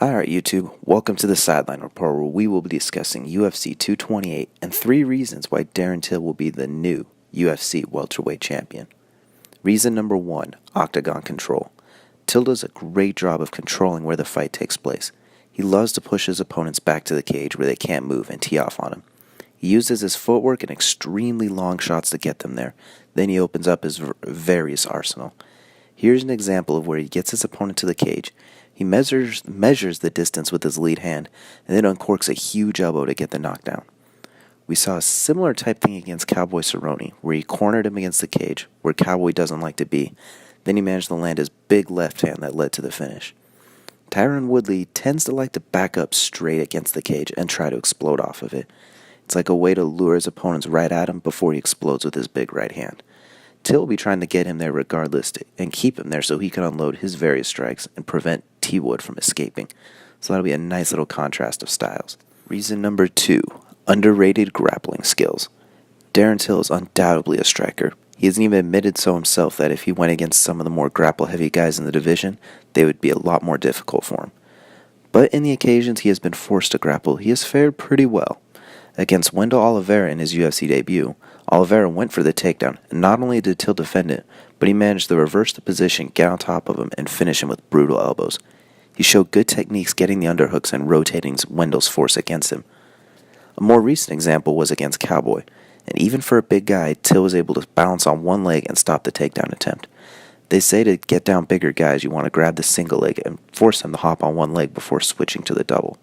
Alright YouTube, welcome to the Sideline Report where we will be discussing UFC 228 and 3 reasons why Darren Till will be the new UFC welterweight champion. Reason number 1, octagon control. Till does a great job of controlling where the fight takes place. He loves to push his opponents back to the cage where they can't move and tee off on him. He uses his footwork and extremely long shots to get them there. Then he opens up his various arsenal. Here's an example of where he gets his opponent to the cage. He measures the distance with his lead hand and then uncorks a huge elbow to get the knockdown. We saw a similar type thing against Cowboy Cerrone, where he cornered him against the cage, where Cowboy doesn't like to be. Then he managed to land his big left hand that led to the finish. Tyron Woodley tends to like to back up straight against the cage and try to explode off of it. It's like a way to lure his opponents right at him before he explodes with his big right hand. Till will be trying to get him there regardless and keep him there so he can unload his various strikes and prevent T-Wood from escaping. So that'll be a nice little contrast of styles. Reason number 2, underrated grappling skills. Darren Till is undoubtedly a striker. He hasn't even admitted so himself that if he went against some of the more grapple-heavy guys in the division, they would be a lot more difficult for him. But in the occasions he has been forced to grapple, he has fared pretty well. Against Wendell Oliveira in his UFC debut, Oliveira went for the takedown, and not only did Till defend it, but he managed to reverse the position, get on top of him, and finish him with brutal elbows. He showed good techniques getting the underhooks and rotating Wendell's force against him. A more recent example was against Cowboy, and even for a big guy, Till was able to balance on one leg and stop the takedown attempt. They say to get down bigger guys, you want to grab the single leg and force them to hop on one leg before switching to the double.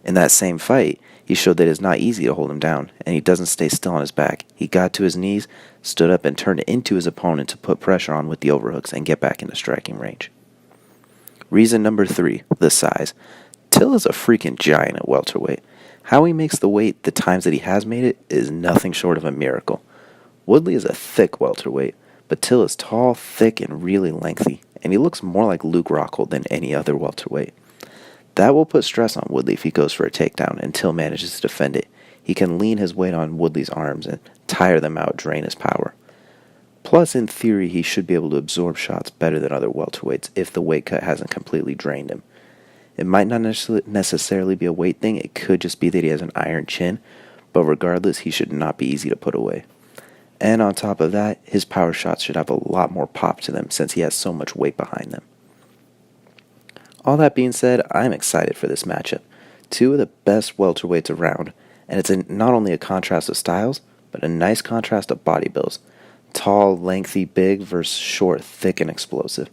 In that same fight, he showed that it is not easy to hold him down, and he doesn't stay still on his back. He got to his knees, stood up, and turned into his opponent to put pressure on with the overhooks and get back into striking range. Reason number 3, the size. Till is a freaking giant at welterweight. How he makes the weight the times that he has made it is nothing short of a miracle. Woodley is a thick welterweight, but Till is tall, thick, and really lengthy, and he looks more like Luke Rockhold than any other welterweight. That will put stress on Woodley if he goes for a takedown and Till manages to defend it. He can lean his weight on Woodley's arms and tire them out, drain his power. Plus, in theory, he should be able to absorb shots better than other welterweights if the weight cut hasn't completely drained him. It might not necessarily be a weight thing, it could just be that he has an iron chin, but regardless, he should not be easy to put away. And on top of that, his power shots should have a lot more pop to them since he has so much weight behind them. All that being said, I'm excited for this matchup. 2 of the best welterweights around, and it's not only a contrast of styles, but a nice contrast of body builds. Tall, lengthy, big versus short, thick, and explosive.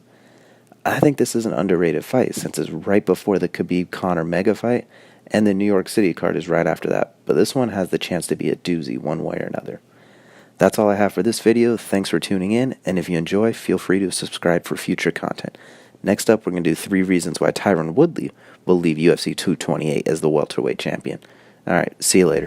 I think this is an underrated fight since it's right before the Khabib-Conor mega fight, and the New York City card is right after that, but this one has the chance to be a doozy one way or another. That's all I have for this video. Thanks for tuning in, and if you enjoy, feel free to subscribe for future content. Next up, we're going to do 3 reasons why Tyron Woodley will leave UFC 228 as the welterweight champion. Alright, see you later.